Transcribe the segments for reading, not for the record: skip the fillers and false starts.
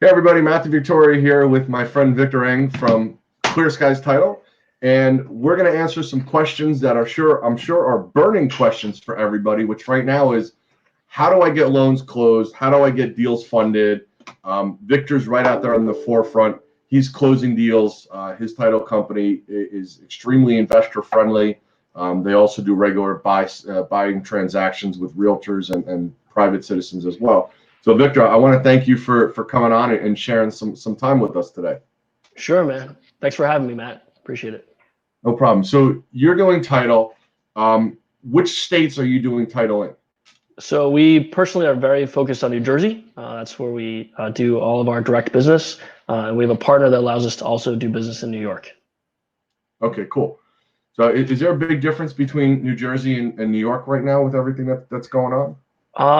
Hey everybody, Matthew Victoria here with my friend Victor Eng from Clear Skies Title, and we're going to answer some questions that I'm sure are burning questions for everybody. Which right now is, how do I get loans closed? How do I get deals funded? Victor's right out there on the forefront. He's closing deals. His title company is extremely investor friendly. They also do regular buying transactions with realtors and private citizens as well. So, Victor, I want to thank you for coming on and sharing some time with us today. Sure, man. Thanks for having me, Matt. Appreciate it. No problem. So, you're doing title. Which states are you doing title in? So we personally are very focused on New Jersey. That's where we do all of our direct business. And we have a partner that allows us to also do business in New York. Okay, cool. So, is there a big difference between New Jersey and New York right now with everything that's going on?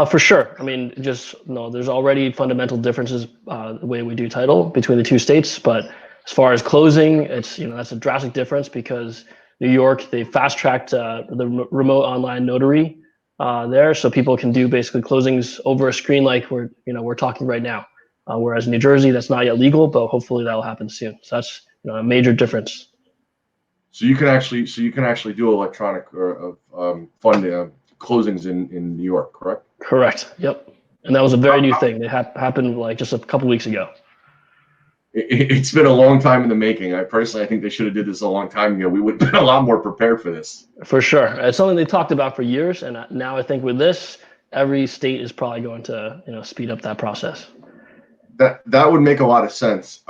For sure. I mean, just no, there's already fundamental differences the way we do title between the two states. But as far as closing, that's a drastic difference because New York, they fast tracked the remote online notary there, so people can do basically closings over a screen like we're talking right now. Whereas New Jersey, that's not yet legal, but hopefully that'll happen soon. So that's a major difference. So you can actually do electronic funding closings in New York, correct? Correct. Yep. And that was a very new thing. It happened like just a couple weeks ago. It's been a long time in the making. I think they should have did this a long time ago. We would have been a lot more prepared for this. For sure. It's something they talked about for years, and now I think with this, every state is probably going to speed up that process. That would make a lot of sense.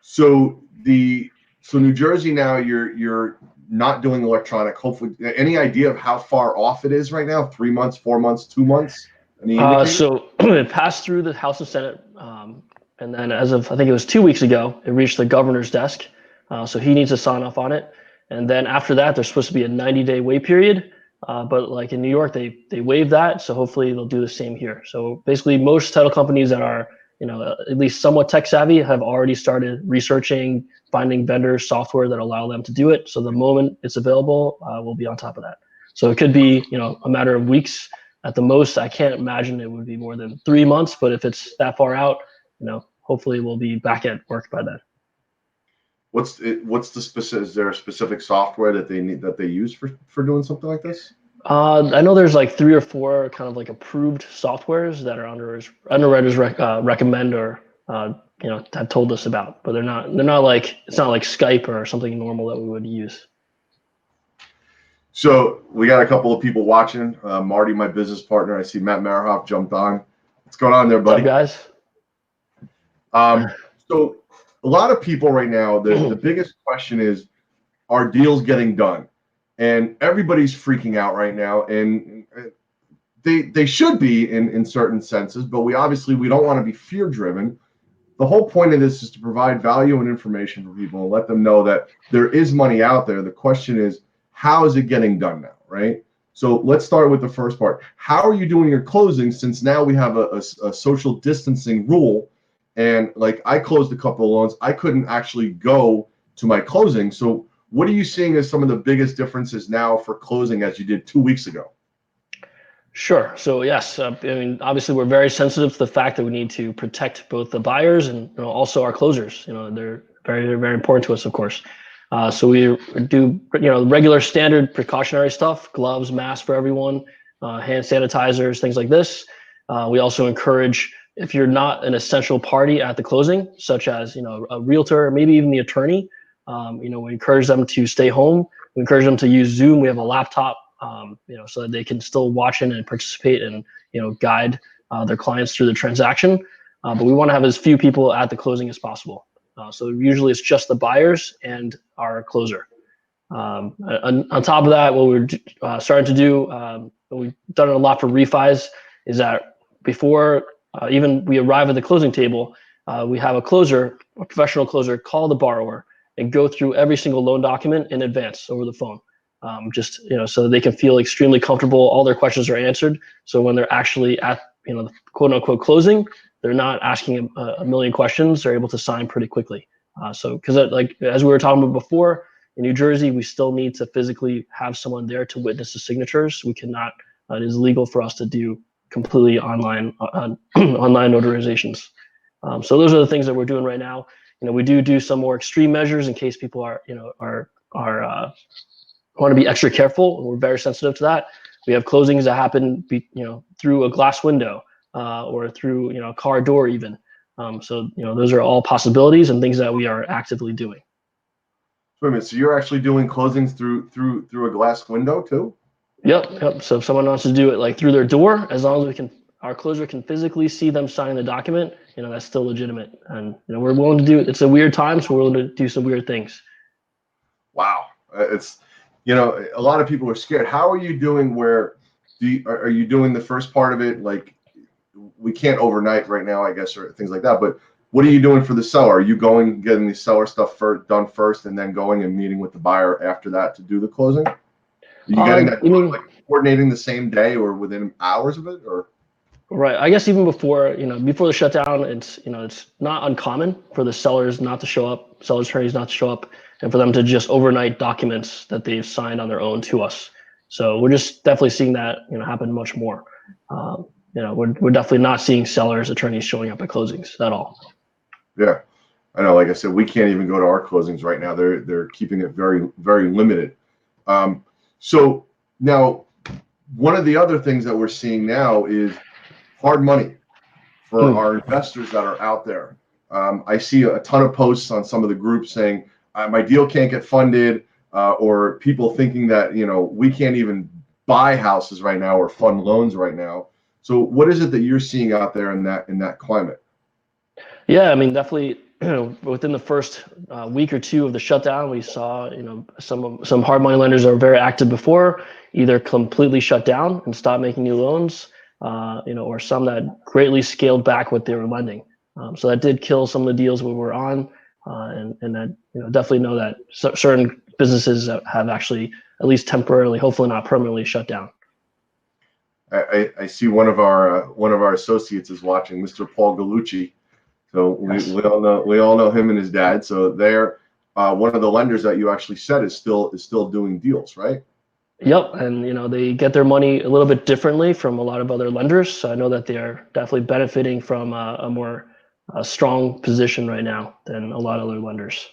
So New Jersey now you're not doing electronic. Hopefully, any idea of how far off it is right now? 3 months, 4 months, 2 months? Any indicator? So it passed through the House and Senate, and then as of I think it was 2 weeks ago, it reached the governor's desk. So he needs to sign off on it, and then after that, there's supposed to be a 90-day wait period. But like in New York, they waived that, so hopefully they'll do the same here. So basically, most title companies that are at least somewhat tech savvy have already started researching, finding vendors, software that allow them to do it. So the moment it's available, we'll be on top of that. So it could be a matter of weeks at the most. I can't imagine it would be more than 3 months, but if it's that far out, hopefully we'll be back at work by then. What's the specific? Is there a specific software that they use for doing something like this? I know there's like 3 or 4 kind of like approved softwares that are underwriters recommend or have told us about, but they're not like, it's not like Skype or something normal that we would use. So we got a couple of people watching. Marty, my business partner. I see Matt Marahoff jumped on. What's going on there, buddy? What's up, guys? So a lot of people right now, the biggest question is, are deals getting done? And everybody's freaking out right now, and they should be in certain senses, but we don't want to be fear driven. The whole point of this is to provide value and information for people and let them know that there is money out there. The question is, how is it getting done now, right? So let's start with the first part. How are you doing your closing, since now we have a social distancing rule? And like, I closed a couple of loans. I couldn't actually go to my closing. So what are you seeing as some of the biggest differences now for closing as you did 2 weeks ago? Sure. So yes, I mean, obviously we're very sensitive to the fact that we need to protect both the buyers and also our closers. They're very, very important to us, of course. So we do regular standard precautionary stuff: gloves, masks for everyone, hand sanitizers, things like this. We also encourage, if you're not an essential party at the closing, such as a realtor or maybe even the attorney, we encourage them to stay home. We encourage them to use Zoom. We have a laptop, so that they can still watch in and participate and guide their clients through the transaction. But we want to have as few people at the closing as possible. So usually it's just the buyers and our closer. On top of that, what we're starting to do, we've done it a lot for refis, is that before even we arrive at the closing table, we have a professional closer, call the borrower and go through every single loan document in advance over the phone. Just so that they can feel extremely comfortable, all their questions are answered. So when they're actually at the quote unquote closing, they're not asking a million questions. They're able to sign pretty quickly. So because like as we were talking about before, in New Jersey, we still need to physically have someone there to witness the signatures. We cannot. It is illegal for us to do completely online online notarizations. So those are the things that we're doing right now. We do some more extreme measures in case people are want to be extra careful, and we're very sensitive to that. We have closings that happen, through a glass window or through a car door even. So those are all possibilities and things that we are actively doing. Wait a minute. So you're actually doing closings through a glass window too? Yep. So if someone wants to do it like through their door, as long as our closer can physically see them sign the document, that's still legitimate. And we're willing to do it. It's a weird time, so we're willing to do some weird things. Wow. It's a lot of people are scared. How are you doing? Are you doing the first part of it? Like, we can't overnight right now, I guess, or things like that. But what are you doing for the seller? Are you getting the seller stuff done first, and then going and meeting with the buyer after that to do the closing? Are you getting that done, like coordinating the same day or within hours of it, or? Right. I guess even before the shutdown, it's not uncommon for the sellers not to show up, sellers attorneys not to show up, and for them to just overnight documents that they've signed on their own to us. So we're just definitely seeing that happen much more. We're definitely not seeing sellers attorneys showing up at closings at all. Yeah, I know. Like I said, we can't even go to our closings right now. They're keeping it very, very limited. So now, one of the other things that we're seeing now is hard money for our investors that are out there. I see a ton of posts on some of the groups saying my deal can't get funded, or people thinking that we can't even buy houses right now or fund loans right now. So what is it that you're seeing out there in that climate? Yeah, I mean, definitely. Within the first week or two of the shutdown, we saw some hard money lenders that were very active before either completely shut down and stopped making new loans, or some that greatly scaled back what they were lending. So that did kill some of the deals we were on, and that definitely know that certain businesses have actually at least temporarily, hopefully not permanently, shut down. I see one of our associates is watching, Mr. Paul Gallucci. So we all know him and his dad. So they're one of the lenders that you actually said is still doing deals, right? Yep, and they get their money a little bit differently from a lot of other lenders. So I know that they are definitely benefiting from a more strong position right now than a lot of other lenders.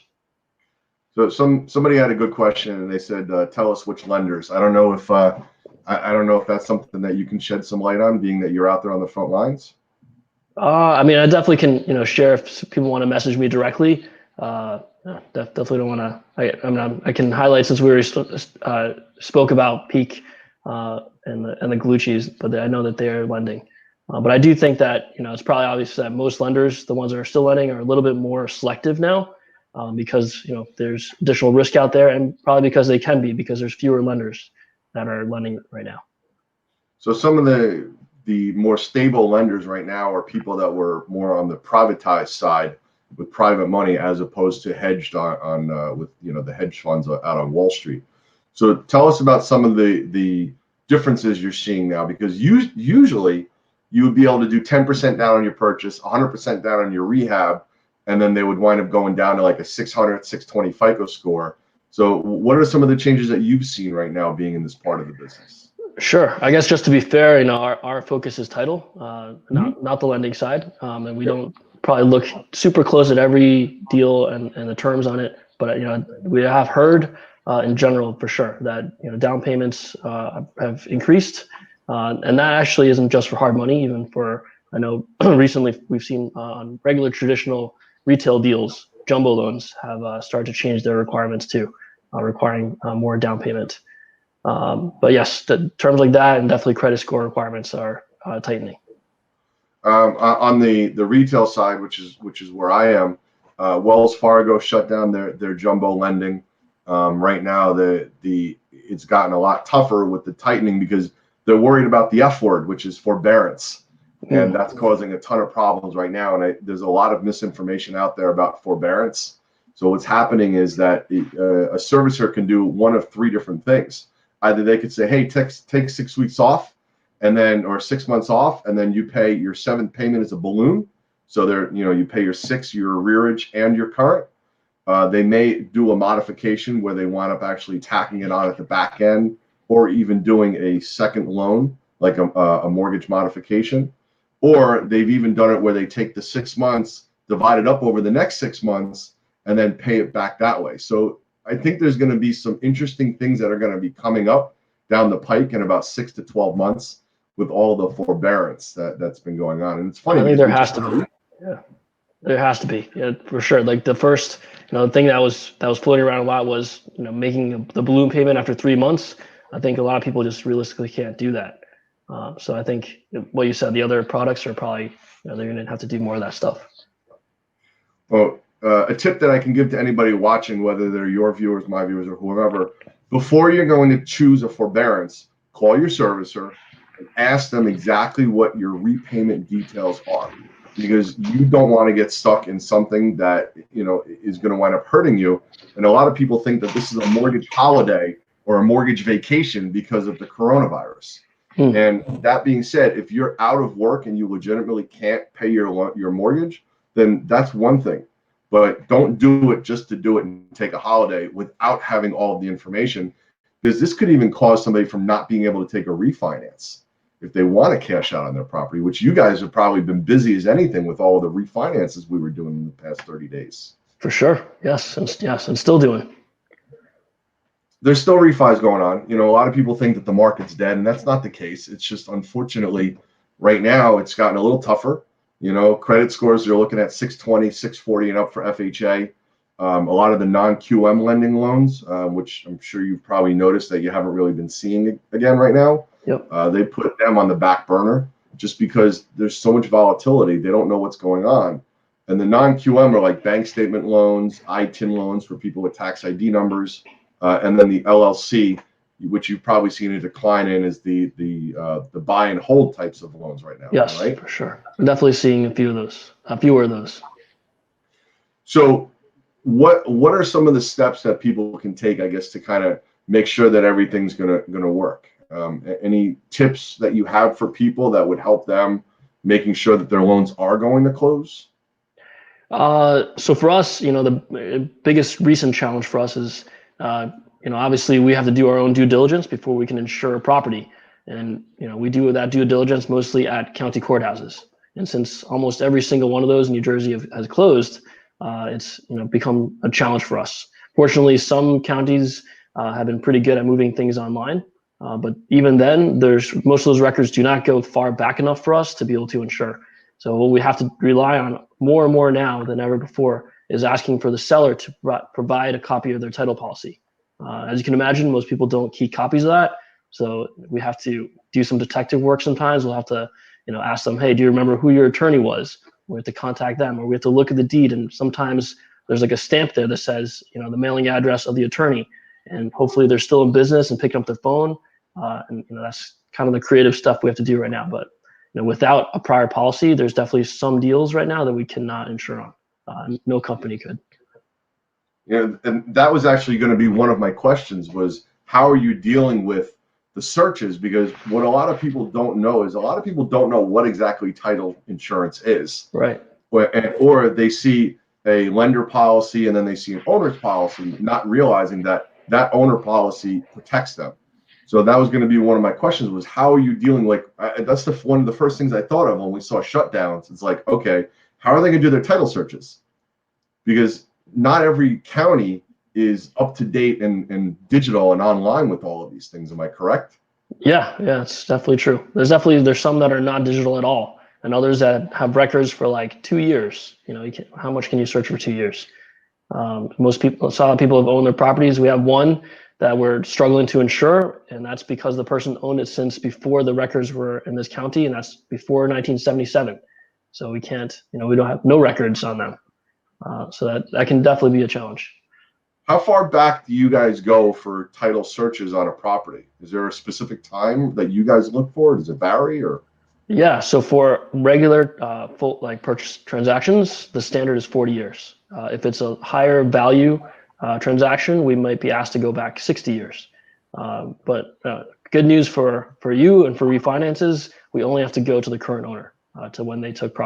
So somebody had a good question, and they said, "Tell us which lenders." I don't know if I don't know if that's something that you can shed some light on, being that you're out there on the front lines. I mean, I definitely can share if people want to message me directly. Definitely don't want to. I can highlight since we already spoke about Peak and the Gallucci's, but I know that they are lending. But I do think that it's probably obvious that most lenders, the ones that are still lending, are a little bit more selective now, because there's additional risk out there, and probably because they can be, because there's fewer lenders that are lending right now. So some of the more stable lenders right now are people that were more on the privatized side with private money, as opposed to hedged on with the hedge funds out on Wall Street. So tell us about some of the differences you're seeing now, because usually you would be able to do 10% down on your purchase, 100% down on your rehab, and then they would wind up going down to like a 600, 620 FICO score. So what are some of the changes that you've seen right now being in this part of the business? Sure. I guess just to be fair, our focus is title, not the lending side, and we don't probably look super close at every deal and the terms on it. But we have heard in general for sure that down payments have increased, and that actually isn't just for hard money. Even for, I know recently we've seen on regular traditional retail deals, jumbo loans have started to change their requirements too, requiring more down payment. But yes, the terms like that and definitely credit score requirements are tightening. On the retail side, which is where I am, Wells Fargo shut down their jumbo lending. Right now, it's gotten a lot tougher with the tightening, because they're worried about the F word, which is forbearance, and that's causing a ton of problems right now. And there's a lot of misinformation out there about forbearance. So what's happening is that a servicer can do one of three different things. Either they could say, "Hey, take 6 weeks off, and then or 6 months off, and then you pay your seventh payment as a balloon." So you pay your arrearage and your current. They may do a modification where they wind up actually tacking it on at the back end, or even doing a second loan, like a mortgage modification. or they've even done it where they take the 6 months, divide it up over the next 6 months, and then pay it back that way. So I think there's going to be some interesting things that are going to be coming up down the pike in about 6 to 12 months with all the forbearance that's been going on. And it's funny. I think there has to be. Yeah, there has to be. Yeah, for sure. Like the first, thing that was floating around a lot was, making the balloon payment after 3 months. I think a lot of people just realistically can't do that. So I think what you said, the other products are probably, they're going to have to do more of that stuff. Well, a tip that I can give to anybody watching, whether they're your viewers, my viewers, or whoever, before you're going to choose a forbearance, call your servicer and ask them exactly what your repayment details are, because you don't want to get stuck in something that is going to wind up hurting you. And a lot of people think that this is a mortgage holiday or a mortgage vacation because of the coronavirus. And that being said, if you're out of work and you legitimately can't pay your mortgage, then that's one thing. But don't do it just to do it and take a holiday without having all of the information, because this could even cause somebody from not being able to take a refinance if they want to cash out on their property, which you guys have probably been busy as anything with all of the refinances we were doing in the past 30 days. For sure. Yes, and still doing. There's still refis going on. A lot of people think that the market's dead, and that's not the case. It's just, unfortunately, right now it's gotten a little tougher. Credit scores are looking at 620, 640 and up for FHA. A lot of the non-QM lending loans, which I'm sure you've probably noticed that you haven't really been seeing again right now. Yep. They put them on the back burner just because there's so much volatility. They don't know what's going on. And the non-QM are like bank statement loans, ITIN loans for people with tax ID numbers. And then the LLC, which you've probably seen a decline in, is the buy and hold types of loans right now. Yes, right? For sure. I'm definitely seeing fewer of those. So what are some of the steps that people can take, I guess, to kind of make sure that everything's gonna work? Any tips that you have for people that would help them making sure that their loans are going to close? So for us, the biggest recent challenge for us is, obviously we have to do our own due diligence before we can insure a property. And, we do that due diligence mostly at county courthouses. And since almost every single one of those in New Jersey has closed, it's, become a challenge for us. Fortunately, some counties have been pretty good at moving things online. But even then, most of those records do not go far back enough for us to be able to insure. So what we have to rely on more and more now than ever before is asking for the seller to provide a copy of their title policy. As you can imagine, most people don't keep copies of that. So we have to do some detective work sometimes. We'll have to, ask them, hey, do you remember who your attorney was? We have to contact them, or we have to look at the deed. And sometimes there's like a stamp there that says, the mailing address of the attorney. And hopefully they're still in business and picking up their phone. And that's kind of the creative stuff we have to do right now. But without a prior policy, there's definitely some deals right now that we cannot insure on. No company could. And that was actually going to be one of my questions, was how are you dealing with the searches? Because what a lot of people don't know is a lot of people don't know what exactly title insurance is. Right. Or they see a lender policy and then they see an owner's policy, not realizing that that owner policy protects them. So that was going to be one of my questions, was how are you dealing? That's one of the first things I thought of when we saw shutdowns. It's like, okay, how are they going to do their title searches? Because not every county is up to date and digital and online with all of these things. Am I correct? Yeah, it's definitely true. There's some that are not digital at all, and others that have records for like 2 years. How much can you search for 2 years? Most people, a lot of people have owned their properties. We have one that we're struggling to insure, and that's because the person owned it since before the records were in this county, and that's before 1977. So we can't, we don't have no records on them. So that can definitely be a challenge. How far back do you guys go for title searches on a property? Is there a specific time that you guys look for? Does it vary, or? Yeah, so for regular full purchase transactions, the standard is 40 years. If it's a higher value transaction, we might be asked to go back 60 years. But good news for you and for refinances, we only have to go to the current owner to when they took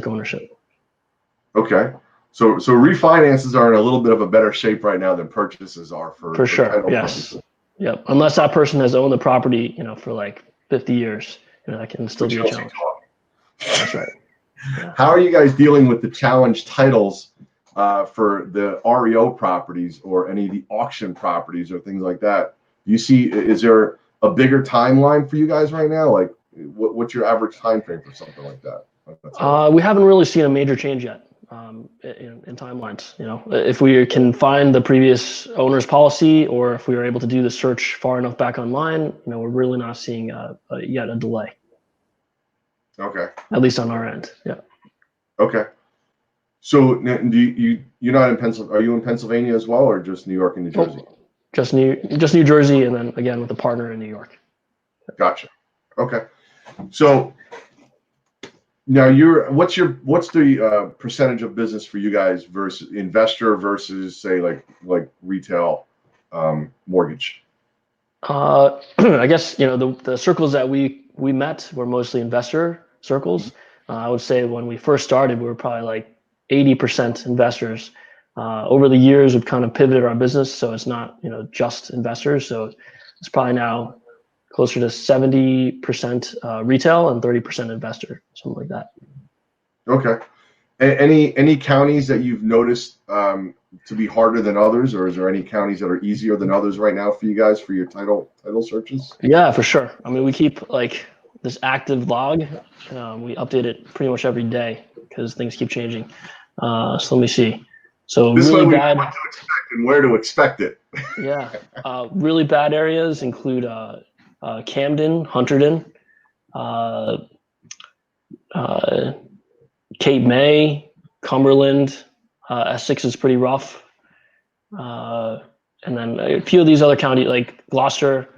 ownership. Okay. So refinances are in a little bit of a better shape right now than purchases are for sure. title Yes. purposes. Yep. Unless that person has owned the property, for like 50 years, that can still be a challenge. That's right. Yeah. How are you guys dealing with the challenge titles for the REO properties or any of the auction properties or things like that? Do you see, is there a bigger timeline for you guys right now? Like, what's your average time frame for something like that? We haven't really seen a major change yet in timelines. If we can find the previous owner's policy, or if we are able to do the search far enough back online, we're really not seeing yet a delay. Okay. At least on our end. Yeah. Okay. So you're not in Pennsylvania? Are you in Pennsylvania as well, or just New York and New Jersey? Oh, just New Jersey, and then again with a partner in New York. Gotcha. Okay. So now what's the percentage of business for you guys versus investor versus say like retail mortgage? I guess the circles that we met were mostly investor circles. I would say when we first started, we were probably like 80% investors. Over the years, we've kind of pivoted our business, so it's not just investors. So it's probably now closer to 70% retail and 30% investor, something like that. Okay. Any counties that you've noticed to be harder than others, or is there any counties that are easier than others right now for you guys for your title searches? Yeah, for sure. I mean, we keep like this active log. We update it pretty much every day because things keep changing. So let me see. So This really way we know bad. what to expect and where to expect it. Yeah, really bad areas include Camden, Hunterdon, uh, Cape May, Cumberland. Essex is pretty rough. And then a few of these other counties like Gloucester,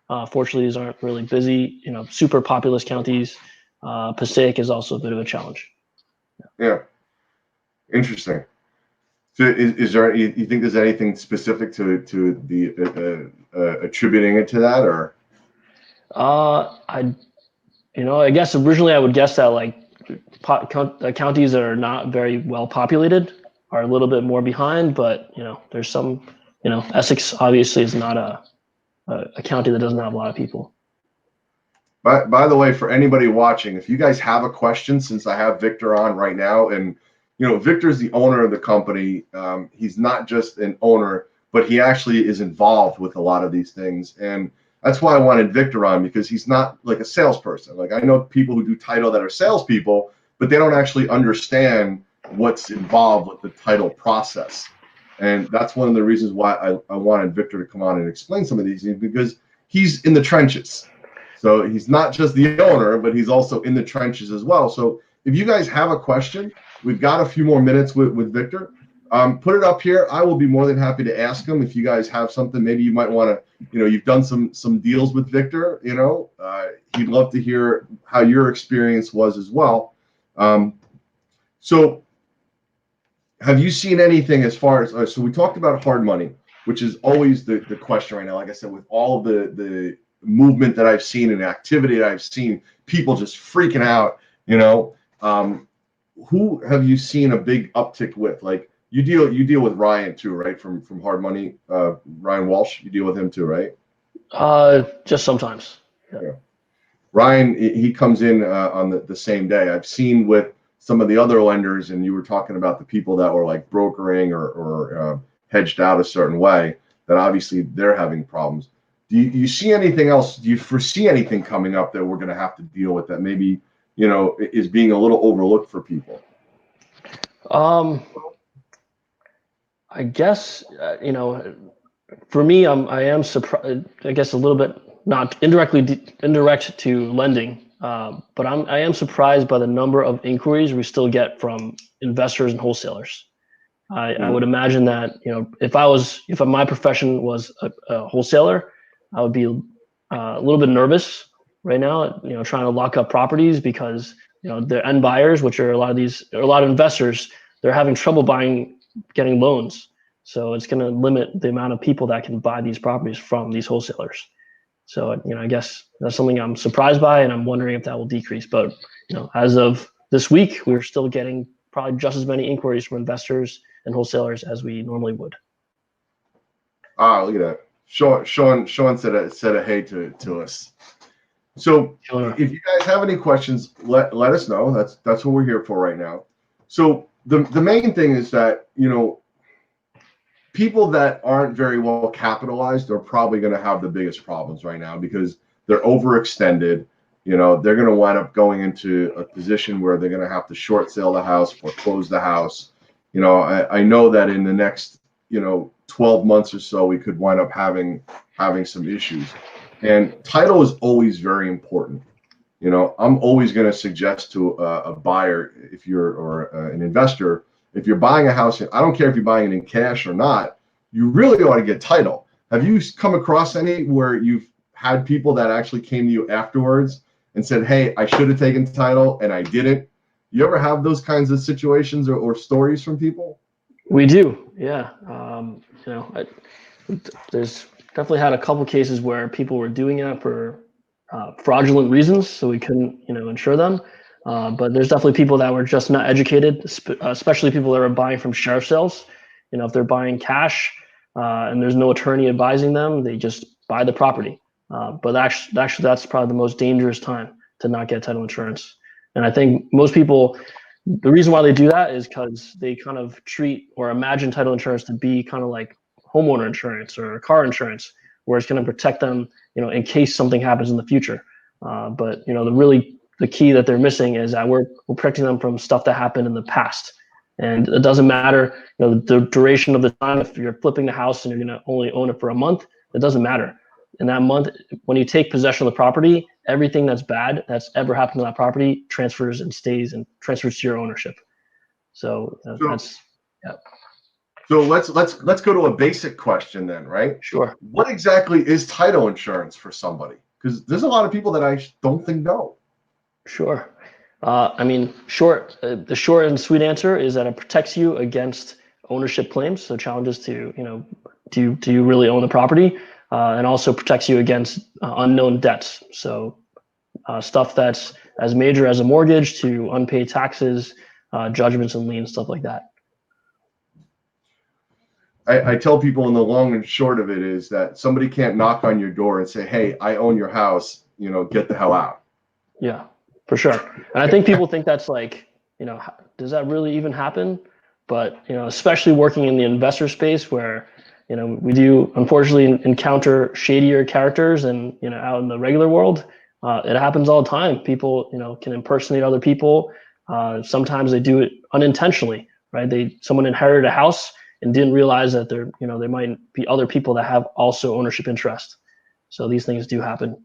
fortunately, these aren't really busy, super populous counties. Passaic is also a bit of a challenge. Yeah. Interesting. So is there, you think there's anything specific to the attributing it to that, or? I guess originally I would guess that like counties that are not very well populated are a little bit more behind, but there's some, Essex obviously is not a county that doesn't have a lot of people. By the way, for anybody watching, if you guys have a question, since I have Victor on right now, and Victor's the owner of the company. He's not just an owner, but he actually is involved with a lot of these things, and that's why I wanted Victor on, because he's not like a salesperson. Like, I know people who do title that are salespeople, but they don't actually understand what's involved with the title process. And that's one of the reasons why I wanted Victor to come on and explain some of these things, because he's in the trenches. So he's not just the owner, but he's also in the trenches as well. So if you guys have a question, we've got a few more minutes with Victor. Put it up here. I will be more than happy to ask him if you guys have something. Maybe you might want to, you've done some deals with Victor. He'd love to hear how your experience was as well. So have you seen anything as far as, so we talked about hard money, which is always the question right now. Like I said, with all of the movement that I've seen and activity that I've seen, people just freaking out, who have you seen a big uptick with? Like you deal with Ryan too, right? From Hard Money, Ryan Walsh, you deal with him too, right? Just sometimes. Yeah. Ryan, he comes in on the same day. I've seen with some of the other lenders, and you were talking about the people that were like brokering or hedged out a certain way, that obviously they're having problems. Do you see anything else? Do you foresee anything coming up that we're going to have to deal with that maybe, is being a little overlooked for people? I guess, for me, I am surprised, I guess a little bit, not indirect to lending, but I am surprised by the number of inquiries we still get from investors and wholesalers. I would imagine that, if my profession was a wholesaler, I would be a little bit nervous right now, trying to lock up properties because, the end buyers, which are a lot of investors, they're having trouble getting loans. So it's going to limit the amount of people that can buy these properties from these wholesalers. So, I guess that's something I'm surprised by, and I'm wondering if that will decrease. But, as of this week, we're still getting probably just as many inquiries from investors and wholesalers as we normally would. Look at that. Sean said a hey to us. So Sure. if you guys have any questions, let us know. That's what we're here for right now. So the main thing is that, people that aren't very well capitalized are probably going to have the biggest problems right now because they're overextended. They're going to wind up going into a position where they're going to have to short sale the house, foreclose the house. I know that in the next, 12 months or so, we could wind up having some issues. And title is always very important. I'm always going to suggest to a buyer, or an investor, if you're buying a house, I don't care if you're buying it in cash or not, you really ought to get title. Have you come across any where you've had people that actually came to you afterwards and said, hey, I should have taken title and I didn't? You ever have those kinds of situations or stories from people? We do, yeah. There's definitely had a couple cases where people were doing it for fraudulent reasons, so we couldn't, insure them. But there's definitely people that were just not educated, especially people that are buying from sheriff sales. If they're buying cash and there's no attorney advising them, they just buy the property. But actually, that's probably the most dangerous time to not get title insurance. And I think most people, the reason why they do that is because they kind of treat or imagine title insurance to be kind of like homeowner insurance or car insurance, where it's going to protect them, in case something happens in the future. But the key that they're missing is that we're protecting them from stuff that happened in the past. And it doesn't matter, the duration of the time. If you're flipping the house and you're going to only own it for a month, it doesn't matter. In that month, when you take possession of the property, everything that's bad that's ever happened to that property transfers and stays and transfers to your ownership. So that's, yeah. So let's go to a basic question then, right? Sure. What exactly is title insurance for somebody? Because there's a lot of people that I don't think know. Sure. The short and sweet answer is that it protects you against ownership claims, so challenges to, do you really own the property, and also protects you against unknown debts. So stuff that's as major as a mortgage to unpaid taxes, judgments and liens, stuff like that. I tell people in the long and short of it is that somebody can't knock on your door and say, hey, I own your house, get the hell out. Yeah, for sure. And I think people think that's like, does that really even happen? But, especially working in the investor space where, we do unfortunately encounter shadier characters and, out in the regular world, it happens all the time. People, can impersonate other people. Sometimes they do it unintentionally, right? Someone inherited a house and didn't realize that there might be other people that have also ownership interest. So these things do happen.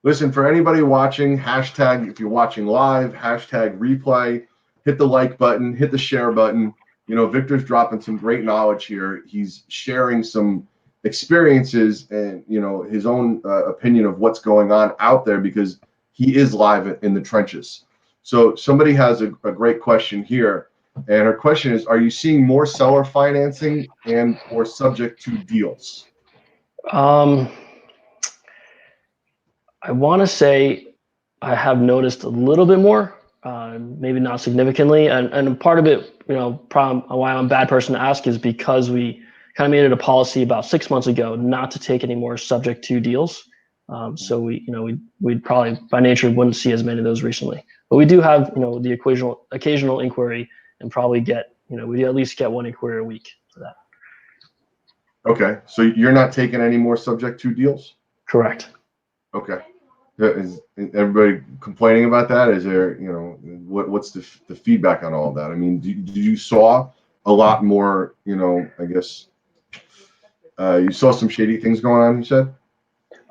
Listen, for anybody watching, hashtag, if you're watching live, hashtag replay, hit the like button, hit the share button. Victor's dropping some great knowledge here. He's sharing some experiences and, his own opinion of what's going on out there because he is live in the trenches. So somebody has a great question here. And her question is, are you seeing more seller financing and or subject to deals? I want to say I have noticed a little bit more, maybe not significantly. And part of it, problem why I'm a bad person to ask is because we kind of made it a policy about 6 months ago not to take any more subject to deals. So we'd probably by nature wouldn't see as many of those recently. But we do have, the occasional inquiry and probably get, we at least get one inquiry a week for that. Okay. So you're not taking any more subject to deals? Correct. Okay. Is everybody complaining about that? Is there, what's the feedback on all of that? I mean, did you saw a lot more, I guess, you saw some shady things going on, you said?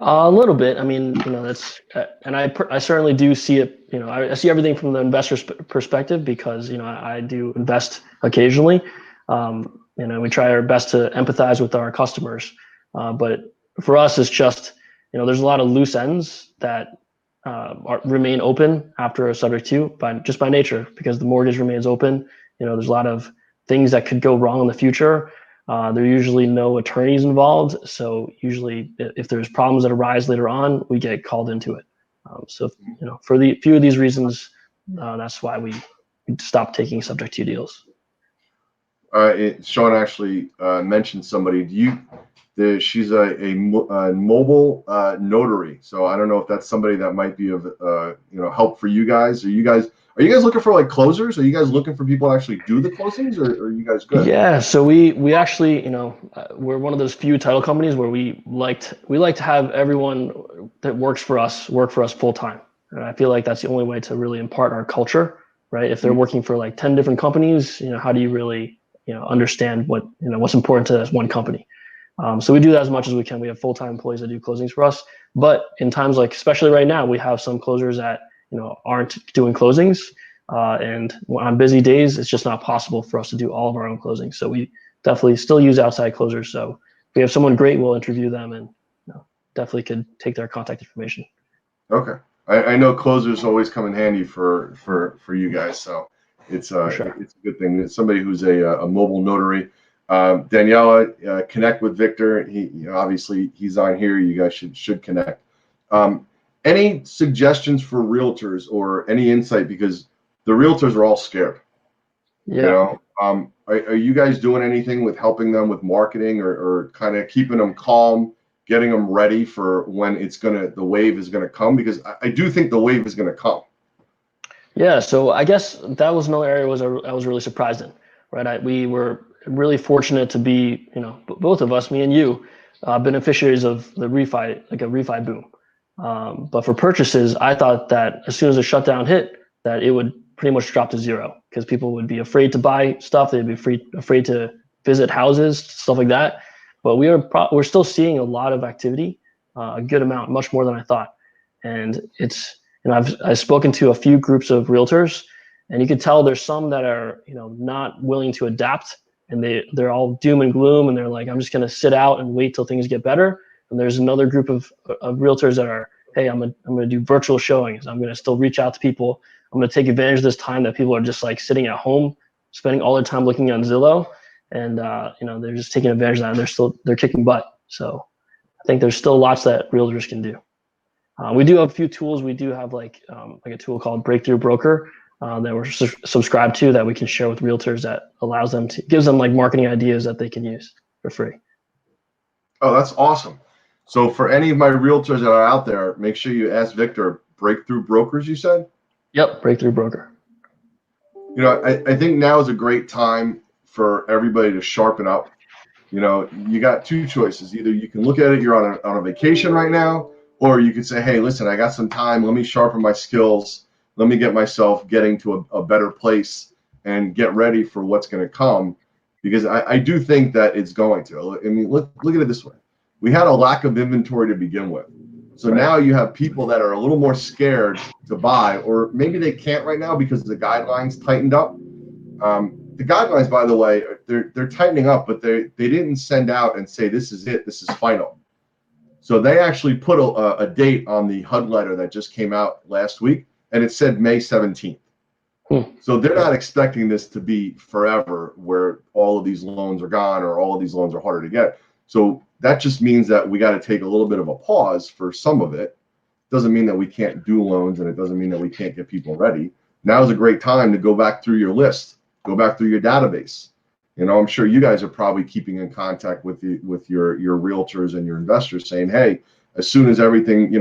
A little bit. I mean, that's, and I certainly do see it. I see everything from the investor's perspective because I do invest occasionally. We try our best to empathize with our customers, but for us, it's just there's a lot of loose ends that remain open after a subject to by nature because the mortgage remains open. There's a lot of things that could go wrong in the future. There are usually no attorneys involved. So usually if there's problems that arise later on, we get called into it. So, for the few of these reasons, that's why we stopped taking subject to deals. Sean actually mentioned somebody. Do She's a mobile notary. So I don't know if that's somebody that might be of help for you guys. Are you guys looking for like closers? Are you guys looking for people to actually do the closings, or are you guys good? Yeah, so we actually, we're one of those few title companies where we like to have everyone that works for us work for us full time. And I feel like that's the only way to really impart our culture, right? If they're working for like 10 different companies, how do you really, understand what's important to this one company? So we do that as much as we can. We have full-time employees that do closings for us. But in times like, especially right now, we have some closers that aren't doing closings, and on busy days, it's just not possible for us to do all of our own closings. So we definitely still use outside closers. So if we have someone great, we'll interview them and definitely could take their contact information. Okay. I know closers always come in handy for you guys, so it's For uh sure. it's a good thing. It's somebody who's a mobile notary. Daniela, connect with Victor. Obviously he's on here. You guys should connect. Um, any suggestions for realtors or any insight, because the realtors are all scared. Yeah. Are you guys doing anything with helping them with marketing, or kind of keeping them calm, getting them ready for when the wave is gonna come? Because I do think the wave is gonna come. Yeah, so I guess that was another area I was really surprised in, right? We were really fortunate to be, both of us, me and you, beneficiaries of the refi, like a refi boom. But for purchases, I thought that as soon as the shutdown hit, that it would pretty much drop to zero because people would be afraid to buy stuff. They'd be afraid to visit houses, stuff like that. But we're still seeing a lot of activity, a good amount, much more than I thought. And I've spoken to a few groups of realtors, and you can tell there's some that are not willing to adapt, and they're all doom and gloom, and they're like, I'm just going to sit out and wait till things get better. And there's another group of realtors that are, hey, I'm gonna do virtual showings. I'm gonna still reach out to people. I'm gonna take advantage of this time that people are just like sitting at home, spending all their time looking on Zillow, and they're just taking advantage of that, and they're kicking butt. So I think there's still lots that realtors can do. We do have a few tools. We do have like a tool called Breakthrough Broker that we're subscribed to that we can share with realtors that gives them like marketing ideas that they can use for free. Oh, that's awesome. So for any of my realtors that are out there, make sure you ask Victor. Breakthrough Brokers, you said? Yep, Breakthrough Broker. I think now is a great time for everybody to sharpen up. You got two choices. Either you can look at it, you're on a vacation right now, or you could say, hey, listen, I got some time. Let me sharpen my skills. Let me get myself getting to a better place and get ready for what's going to come. Because I do think that it's going to. I mean, look at it this way. We had a lack of inventory to begin with. So Right. now you have people that are a little more scared to buy, or maybe they can't right now because the guidelines tightened up. The guidelines, by the way, they're tightening up, but they didn't send out and say this is it, this is final. So they actually put a date on the HUD letter that just came out last week, and it said May 17th. So they're not expecting this to be forever, where all of these loans are gone or all of these loans are harder to get. So that just means that we got to take a little bit of a pause for some of it. Doesn't mean that we can't do loans, and it doesn't mean that we can't get people ready. Now is a great time to go back through your list, go back through your database. I'm sure you guys are probably keeping in contact with your realtors and your investors, saying, hey, as soon as everything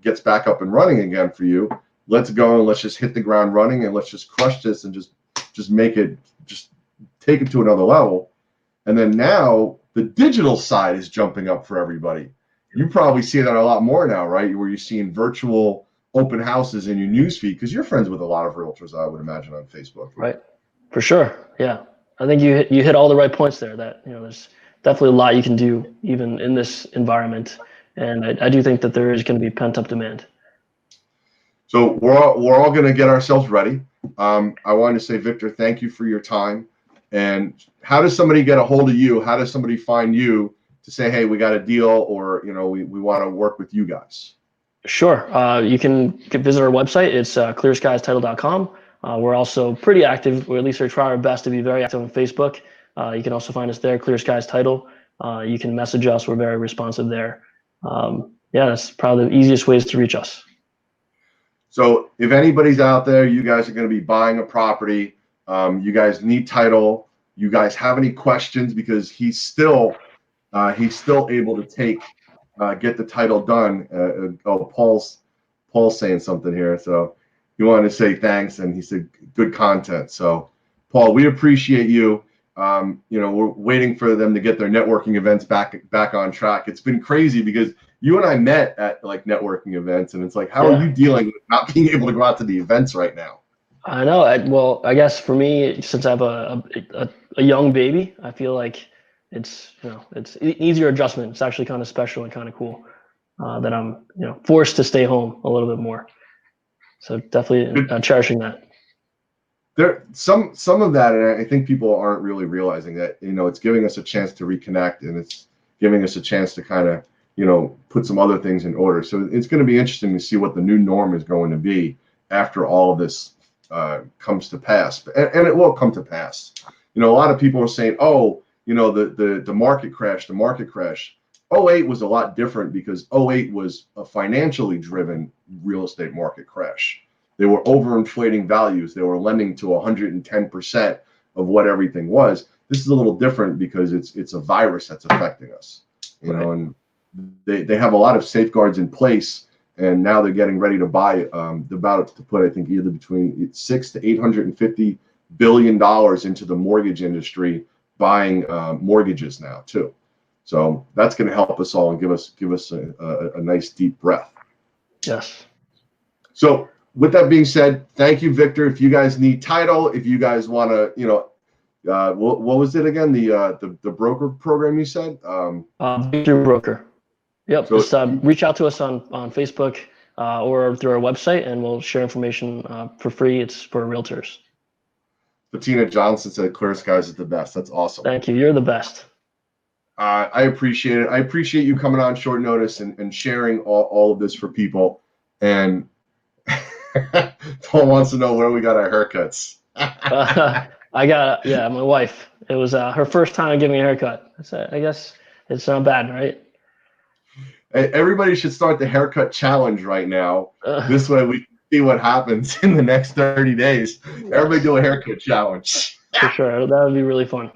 gets back up and running again for you, let's go and let's just hit the ground running, and let's just crush this and just make it, just take it to another level. And then now the digital side is jumping up for everybody. You probably see that a lot more now, right? Where you're seeing virtual open houses in your newsfeed, because you're friends with a lot of realtors, I would imagine, on Facebook. Right. For sure. Yeah. I think you hit all the right points there, that, there's definitely a lot you can do even in this environment. And I do think that there is going to be pent up demand. So we're all going to get ourselves ready. I wanted to say, Victor, thank you for your time. And how does somebody get a hold of you? How does somebody find you to say, hey, we got a deal, or we want to work with you guys? Sure. You can visit our website. It's clearskiestitle.com. We're also pretty active, or at least we try our best to be very active on Facebook. You can also find us there, Clear Skies Title. You can message us. We're very responsive there. Yeah, that's probably the easiest ways to reach us. So if anybody's out there, you guys are going to be buying a property, you guys need title, you guys have any questions, because he's still he's still able to get the title done. Paul's saying something here, so he wanted to say thanks, and he said good content. So, Paul, we appreciate you. We're waiting for them to get their networking events back on track. It's been crazy because you and I met at like networking events, and it's like, how are you dealing with not being able to go out to the events right now? I know. Well, I guess for me, since I have a young baby, I feel like it's it's easier adjustment. It's actually kind of special and kind of cool that I'm forced to stay home a little bit more. So definitely cherishing that. There some of that, and I think people aren't really realizing that it's giving us a chance to reconnect, and it's giving us a chance to kind of put some other things in order. So it's going to be interesting to see what the new norm is going to be after all of this comes to pass, and it will come to pass. A lot of people are saying, oh, the market crash, the market crash. '08 was a lot different because '08 was a financially driven real estate market crash. They were overinflating values. They were lending to 110% of what everything was. This is a little different because it's a virus that's affecting us, and they have a lot of safeguards in place, and now they're getting ready to buy. They're about to put, I think, either between $600 to $850 billion into the mortgage industry, buying mortgages now too. So that's going to help us all and give us a nice deep breath. Yes. So with that being said, thank you, Victor. If you guys need title, if you guys want to, what was it again? The broker program you said? Victor Broker. Yep. So, just reach out to us on Facebook or through our website, and we'll share information for free. It's for realtors. Bettina Johnson said, "Clear Skies is the best." That's awesome. Thank you. You're the best. I appreciate it. I appreciate you coming on short notice and sharing all of this for people. And Paul wants to know where we got our haircuts. I got my wife. It was her first time giving me a haircut. So I guess it's not bad, right? Everybody should start the haircut challenge right now. This way we can see what happens in the next 30 days. Yes. Everybody do a haircut challenge. For sure. That would be really fun.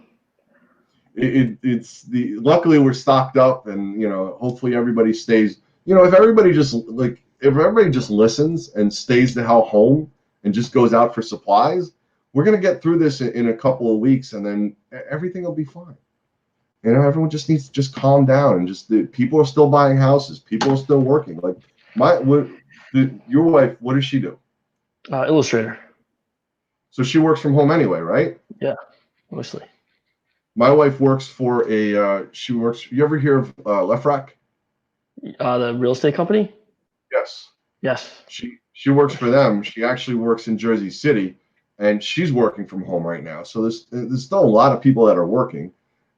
Luckily we're stocked up, and hopefully everybody stays. If everybody just listens and stays the hell home and just goes out for supplies, we're gonna get through this in a couple of weeks, and then everything will be fine. Everyone just needs to just calm down, and people are still buying houses, people are still working. Like your wife, what does she do? Illustrator. So she works from home anyway, right? Yeah, mostly. My wife works for she works. You ever hear of Lefrak? The real estate company? Yes. Yes. She works for them. She actually works in Jersey City, and she's working from home right now. So there's still a lot of people that are working.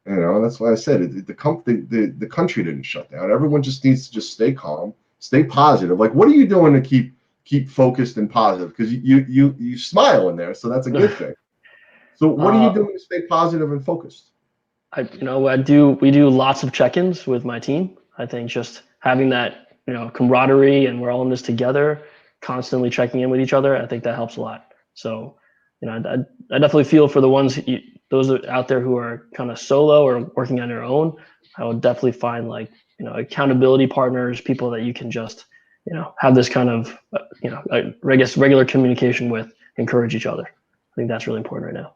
That's why I said the country didn't shut down. Everyone just needs to just stay calm, stay positive. Like, what are you doing to keep focused and positive? Because you smile in there, so that's a good thing. So what are you doing to stay positive and focused? We do lots of check-ins with my team. I think just having that camaraderie, and we're all in this together, constantly checking in with each other, I think that helps a lot. So I definitely feel for the ones those out there who are kind of solo or working on their own. I would definitely find accountability partners, people that you can just have this kind of I guess regular communication with, encourage each other. I think that's really important right now.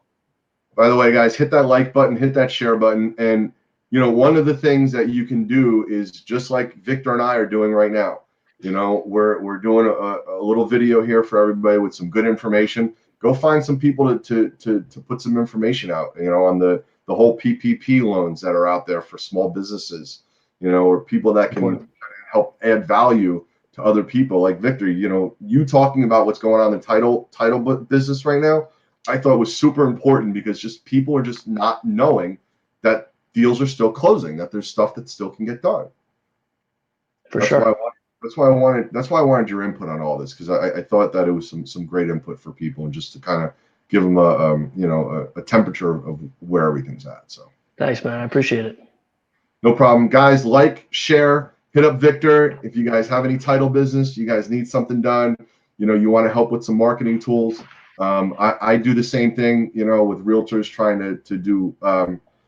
By the way, guys, hit that like button, hit that share button, and one of the things that you can do is just like Victor and I are doing right now. We're doing a little video here for everybody with some good information. Go find some people to put some information out, on the whole PPP loans that are out there for small businesses, or people that can help add value to other people. Like Victor, you talking about what's going on in the title business right now, I thought was super important, because just people are just not knowing that deals are still closing, that there's stuff that still can get done. That's sure. That's why I wanted your input on all this, because I thought that it was some great input for people, and just to kind of give them a temperature of where everything's at. So thanks, man. I appreciate it. No problem, guys. Like, share, hit up Victor if you guys have any title business, you guys need something done, you want to help with some marketing tools. I do the same thing, with realtors trying to do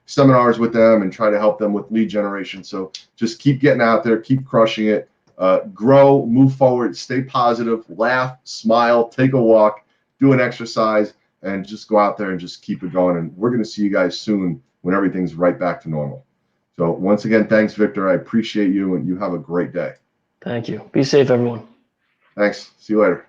seminars with them and try to help them with lead generation. So just keep getting out there, keep crushing it, grow, move forward, stay positive, laugh, smile, take a walk, do an exercise, and just go out there and just keep it going. And we're going to see you guys soon when everything's right back to normal. So once again, thanks, Victor. I appreciate you, and you have a great day. Thank you. Be safe, everyone. Thanks. See you later.